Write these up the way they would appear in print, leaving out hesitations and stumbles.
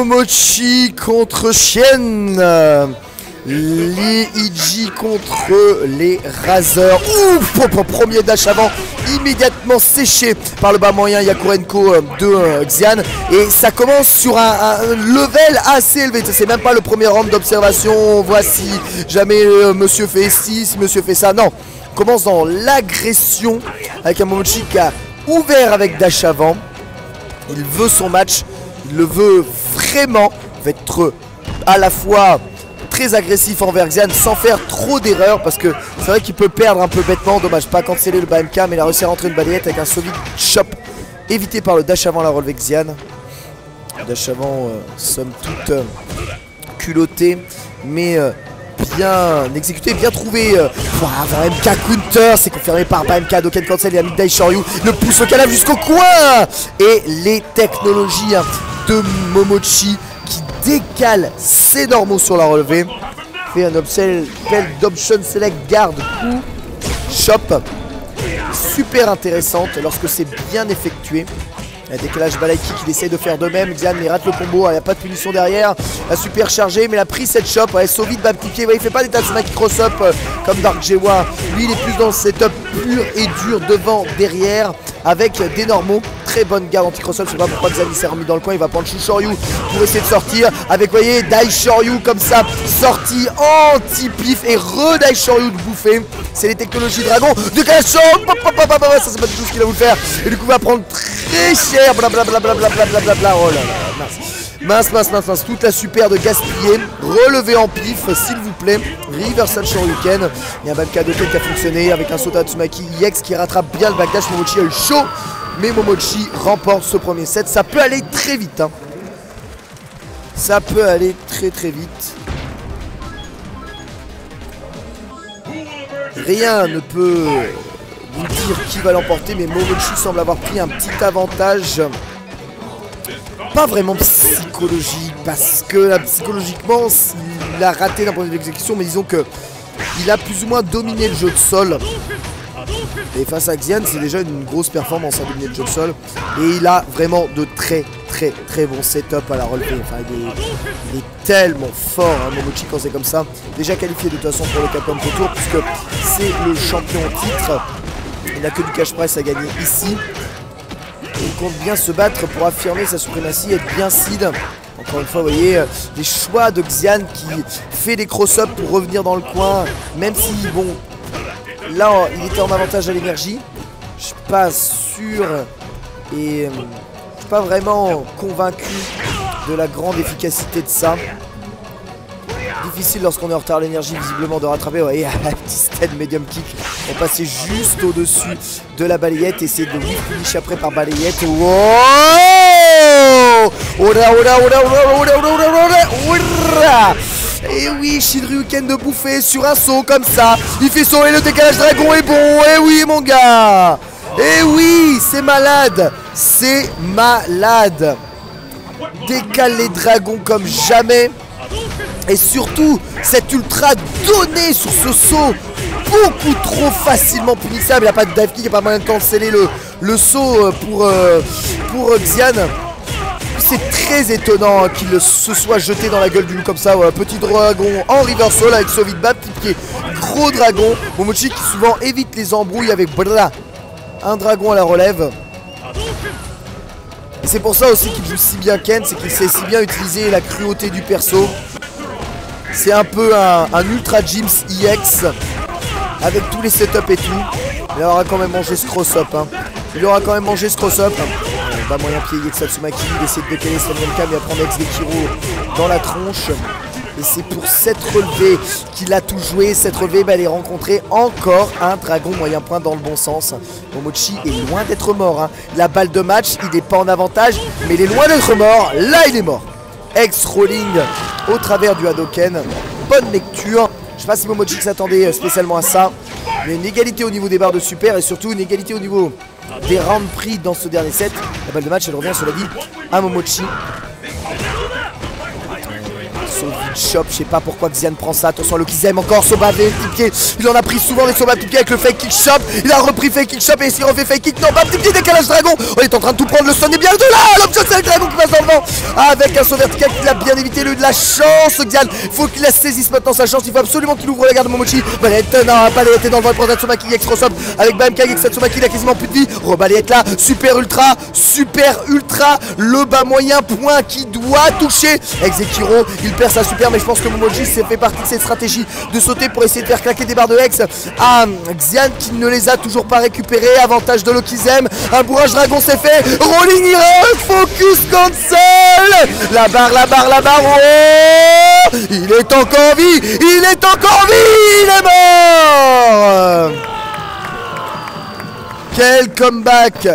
Momochi contre Chien. Les Iji contre les Razors. Ouf, premier dash avant, immédiatement séché par le bas moyen Yakurenko de Xian. Et ça commence sur un level assez élevé. C'est même pas le premier round d'observation. On voit si jamais monsieur fait ci, si monsieur fait ça. Non, on commence dans l'agression avec un Momochi qui a ouvert avec dash avant. Il veut son match, il le veut vraiment. Il va être à la fois très agressif envers Xian sans faire trop d'erreurs, parce que c'est vrai qu'il peut perdre un peu bêtement. Dommage, pas canceller le bas MK, mais il a réussi à rentrer une balayette avec un solide chop évité par le dash avant la relevée Xian. Dash avant somme toute culotté, mais bien exécuté, bien trouvé. Avoir MK counter, c'est confirmé par bas MK. Doken cancel et Amid Dai Shoryu le pousse au cadavre jusqu'au coin. Et les technologies de Momochi qui décale ses normaux sur la relevée, fait un upsell d'option select garde ou chop, super intéressante lorsque c'est bien effectué. Un décalage balai kick, il essaye de faire de même. Xian il rate le combo, il n'y a pas de punition derrière. La super chargée, mais il a pris cette chop. Ouais, Sauvit va piquer, ouais, il fait pas des Tatsumaki cross-up comme Dark Jewa. Lui il est plus dans le setup pur et dur, devant, derrière, avec des normaux. Très bonne garde anti-cross-up, je sais pas pourquoi Xian s'est remis dans le coin. Il va prendre Shu Shoryu pour essayer de sortir. Avec, vous voyez, Dai Shoryu comme ça, sorti anti-pif et re-Dai Shoryu de bouffer. C'est les technologies dragon. Décalage chop, ça c'est pas du tout ce qu'il a voulu faire. Et du coup il va prendre très cher, blablabla. Oh là là, mince. Toute la super de gaspiller. Relevé en pif, s'il vous plaît. Reversal Shoryuken. Il y a un Banka Doken qui a fonctionné avec un Sota Tatsumaki EX qui rattrape bien le backdash. Momochi a eu chaud, mais Momochi remporte ce premier set. Ça peut aller très vite, hein. Ça peut aller très vite. Rien ne peut vous dire qui va l'emporter, mais Momochi semble avoir pris un petit avantage. Pas vraiment psychologique, parce que là, psychologiquement il a raté d'un point de vue d'exécution, mais disons que il a plus ou moins dominé le jeu de sol. Et face à Xian, c'est déjà une grosse performance à dominer le jeu de sol. Et il a vraiment de très bon setup à la relevée. Enfin, il est tellement fort, hein, Momochi, quand c'est comme ça. Déjà qualifié de toute façon pour le Capcom Pro Tour, puisque c'est le champion en titre. Il n'a que du cash price à gagner ici. Il compte bien se battre pour affirmer sa suprématie et être bien seed. Encore une fois, vous voyez, les choix de Xian qui fait des cross-up pour revenir dans le coin. Même si, bon, là, il était en avantage à l'énergie. Je suis pas sûr et je suis pas vraiment convaincu de la grande efficacité de ça. Difficile lorsqu'on est en retard à l'énergie, visiblement, de rattraper. Vous voyez, un petit stand medium kick. On passait juste au-dessus de la balayette. Essayer de whip finish après par balayette. Wow! Et oui, Shinryuken de bouffer sur un saut comme ça. Il fait sauver le décalage dragon est bon. Et oui, mon gars. Et oui, c'est malade. C'est malade. Décale les dragons comme jamais. Et surtout, cet ultra donné sur ce saut, beaucoup trop facilement punissable. Il n'y a pas de dive kick, il n'y a pas moyen de canceller le saut pour Xian. C'est très étonnant qu'il se soit jeté dans la gueule du loup comme ça. Ouais, petit dragon en reversal avec Sauvit Bab, petit pied, gros dragon. Momochi qui souvent évite les embrouilles avec un dragon à la relève. Et c'est pour ça aussi qu'il joue si bien Ken, c'est qu'il sait si bien utiliser la cruauté du perso. C'est un peu un Ultra Gyms EX avec tous les setups et tout. Il aura quand même mangé ce cross-up, hein. Il aura quand même mangé ce cross-up. Pas moyen pied Satsumaki, il essaie de décaler Sanyanka, mais il va prendre Ex Dekiro dans la tronche. Et c'est pour cette relevée qu'il a tout joué. Cette relevée, elle est rencontrée encore un dragon moyen point dans le bon sens. Momochi est loin d'être mort, hein. La balle de match, il n'est pas en avantage, mais il est loin d'être mort. Là, il est mort. Ex-rolling au travers du Hadoken. Bonne lecture. Je sais pas si Momochi s'attendait spécialement à ça. Mais une égalité au niveau des barres de super et surtout une égalité au niveau des rounds pris dans ce dernier set. La balle de match, elle revient, cela dit, à Momochi. chop. Je sais pas pourquoi Xian prend ça. Attention, Lokizem encore, Soba avec pied. Il en a pris souvent des Soba pied avec le fake kick chop. Il a repris fake kick chop et s'il refait fake kick. Non, pas petit pied, décalage dragon. On est en train de tout prendre, le stun est bien de là. L'option c'est le dragon qui passe dans le vent. Avec un saut vertical qu'il a bien évité, lui de la chance. Xian, faut qu'il la saisisse maintenant sa chance. Il faut absolument qu'il ouvre la garde de Momochi. Balayette, non, Balayette est dans le vent pour Tatsumaki. X Rosop avec BMK, X Tatsumaki, il a quasiment plus de vie. Rebalayette là, super ultra. Le bas moyen point qui doit toucher. Exekiro, il perd sa super, mais je pense que Momochi s'est fait partie de cette stratégie de sauter pour essayer de faire claquer des barres de Hex à Xian qui ne les a toujours pas récupérées. Avantage de Lokizem, un bourrage dragon c'est fait. Rolling Hero, focus cancel. La barre, oh, il est encore en vie, il est mort. Quel comeback.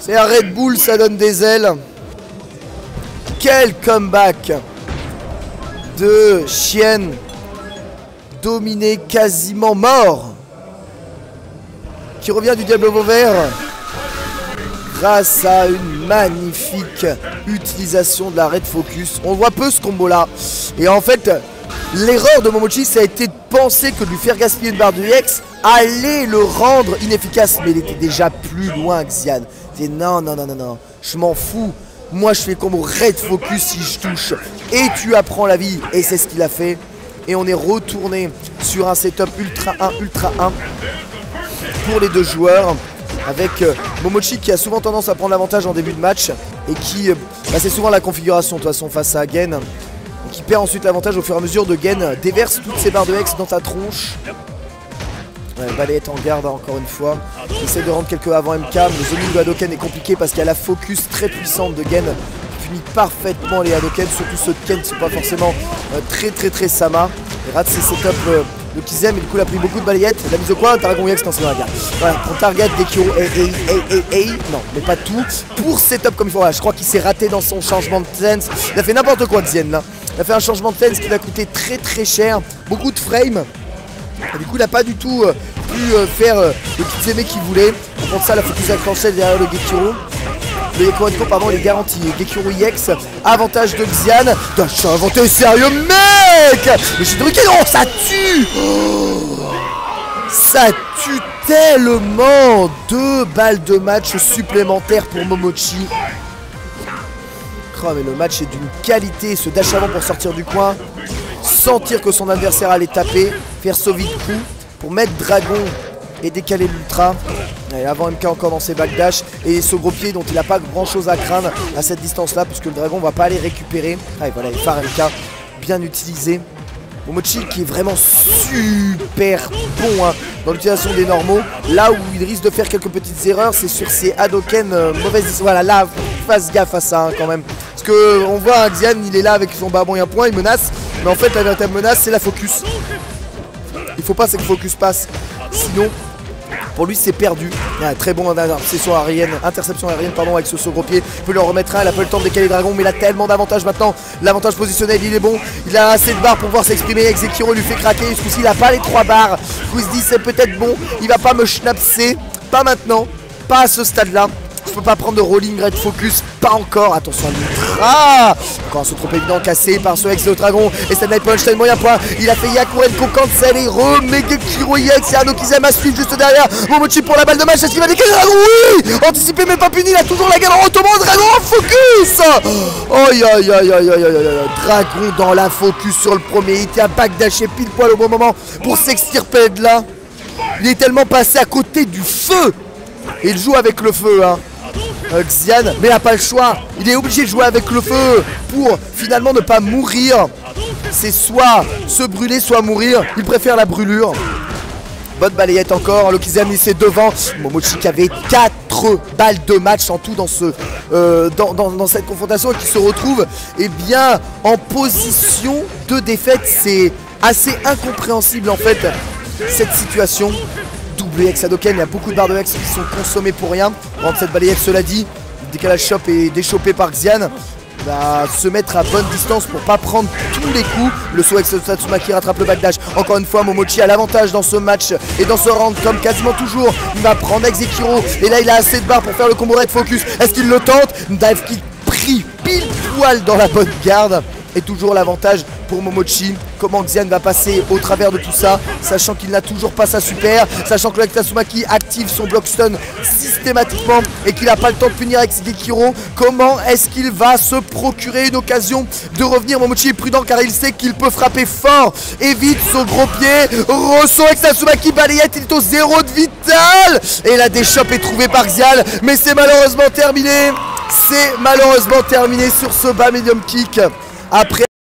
C'est un Red Bull, ça donne des ailes. Quel comeback de Chien dominé, quasiment mort, qui revient du Diable Vauvert grâce à une magnifique utilisation de la Red Focus. On voit peu ce combo là. Et en fait, l'erreur de Momochi, ça a été de penser que de lui faire gaspiller une barre de Hex allait le rendre inefficace. Mais il était déjà plus loin que Xian. Non, je m'en fous. Moi je fais combo Red Focus si je touche et tu apprends la vie. Et c'est ce qu'il a fait. Et on est retourné sur un setup ultra 1 pour les deux joueurs. Avec Momochi qui a souvent tendance à prendre l'avantage en début de match. Et qui, c'est souvent la configuration de toute façon face à Gen. Et qui perd ensuite l'avantage au fur et à mesure de Gen déverse toutes ses barres de Hex dans ta tronche. Ouais, Balayette en garde encore une fois. Il essaie de rendre quelques avant MK. Le zoning de Hadoken est compliqué parce qu'il y a la focus très puissante de Gen qui punit parfaitement les Hadoken. Surtout ceux de Ken qui sont pas forcément très Sama. Il rate ses setups de Kizem et du coup il a pris beaucoup de balayettes. La mise au coin, Dragon X, non c'est dans la garde. Voilà, pour target Gekiro non mais pas tout. Pour setup comme il faut, voilà, je crois qu'il s'est raté dans son changement de tense. Il a fait n'importe quoi Xian là. Il a fait un changement de tense qui lui a coûté très cher. Beaucoup de frames. Et du coup il n'a pas du tout pu faire le petit aimé qu'il voulait. Contre ça la focus accrochée derrière le Gekiro. Le Gekiro pardon il est garanti. Gekiro EX, avantage de Xian. Je suis inventé sérieux mec. Mais j'ai truqué, non ça tue. Ça tue tellement. 2 balles de match supplémentaires pour Momochi. Oh mais le match est d'une qualité. Ce dash avant pour sortir du coin. Sentir que son adversaire allait taper, faire sauver de coup pour mettre Dragon et décaler l'ultra. Avant MK encore dans ses backdash et ce gros pied dont il n'a pas grand chose à craindre à cette distance là puisque le dragon va pas aller récupérer. Et voilà, il phare MK bien utilisé. Momochi qui est vraiment super bon dans l'utilisation des normaux. Là où il risque de faire quelques petites erreurs, c'est sur ses Hadoken mauvaises. Voilà, là, fasse gaffe à ça quand même. Parce que on voit Xian, il est là avec son bas moyen point, il menace. Mais en fait, la véritable menace, c'est la focus. Il faut pas que le focus passe. Sinon, pour lui, c'est perdu. Très bon interception aérienne, pardon, avec ce saut gros pied. Il peut lui en remettre un, il a pas le temps de décaler Dragon, mais il a tellement d'avantages maintenant. L'avantage positionnel, il est bon. Il a assez de barres pour pouvoir s'exprimer. Exekiro lui fait craquer. Ce coup-ci, il a pas les 3 barres. Du coup, il se dit, c'est peut-être bon. Il va pas me schnapser. Pas maintenant. Pas à ce stade-là. Je peux pas prendre de rolling red focus, pas encore. Attention à l'ultra. Encore un saut trop évident cassé par ce ex de dragon. Et cette night punch, moyen point. Il a fait Yakurenko cancel et remet Gekiro EX. Et Arno Kizem à suivre juste derrière. Momochi pour la balle de match. Est-ce qu'il va décaler Dragon? Oui. Anticipé mais pas puni. Il a toujours la garde en retombant. Dragon en focus. Dragon dans la focus sur le premier hit. Il a backdashé pile poil au bon moment pour s'extirper de là. Il est tellement passé à côté du feu. Et il joue avec le feu Xian, mais il n'a pas le choix. Il est obligé de jouer avec le feu pour finalement ne pas mourir. C'est soit se brûler, soit mourir. Il préfère la brûlure. Bonne balayette encore. Lokizem il s'est devant. Momochi qui avait 4 balles de match en tout dans cette confrontation et qui se retrouve bien en position de défaite. C'est assez incompréhensible en fait cette situation. Double Hex Hadoken, il y a beaucoup de barres de Hex qui sont consommées pour rien. Entre cette balayette, cela dit, le décalage shop est déchopé par Xian. Il va se mettre à bonne distance pour pas prendre tous les coups. Le saut Hex de Tatsumaki rattrape le backdash. Encore une fois, Momochi a l'avantage dans ce match et dans ce round comme quasiment toujours. Il va prendre Exekiro et là il a assez de barres pour faire le combo Red Focus. Est-ce qu'il le tente? Dive kick pris pile poil dans la bonne garde. Et toujours l'avantage pour Momochi. Comment Xian va passer au travers de tout ça, sachant qu'il n'a toujours pas sa super, sachant que le Tatsumaki active son block stun systématiquement et qu'il n'a pas le temps de punir avec Shigekiro. Comment est-ce qu'il va se procurer une occasion de revenir? Momochi est prudent car il sait qu'il peut frapper fort. Évite son gros pied. Ressort avec Tatsumaki balayette, il est au 0 de vital. Et la déchoppe est trouvée par Xian, mais c'est malheureusement terminé. C'est malheureusement terminé sur ce bas medium kick. Après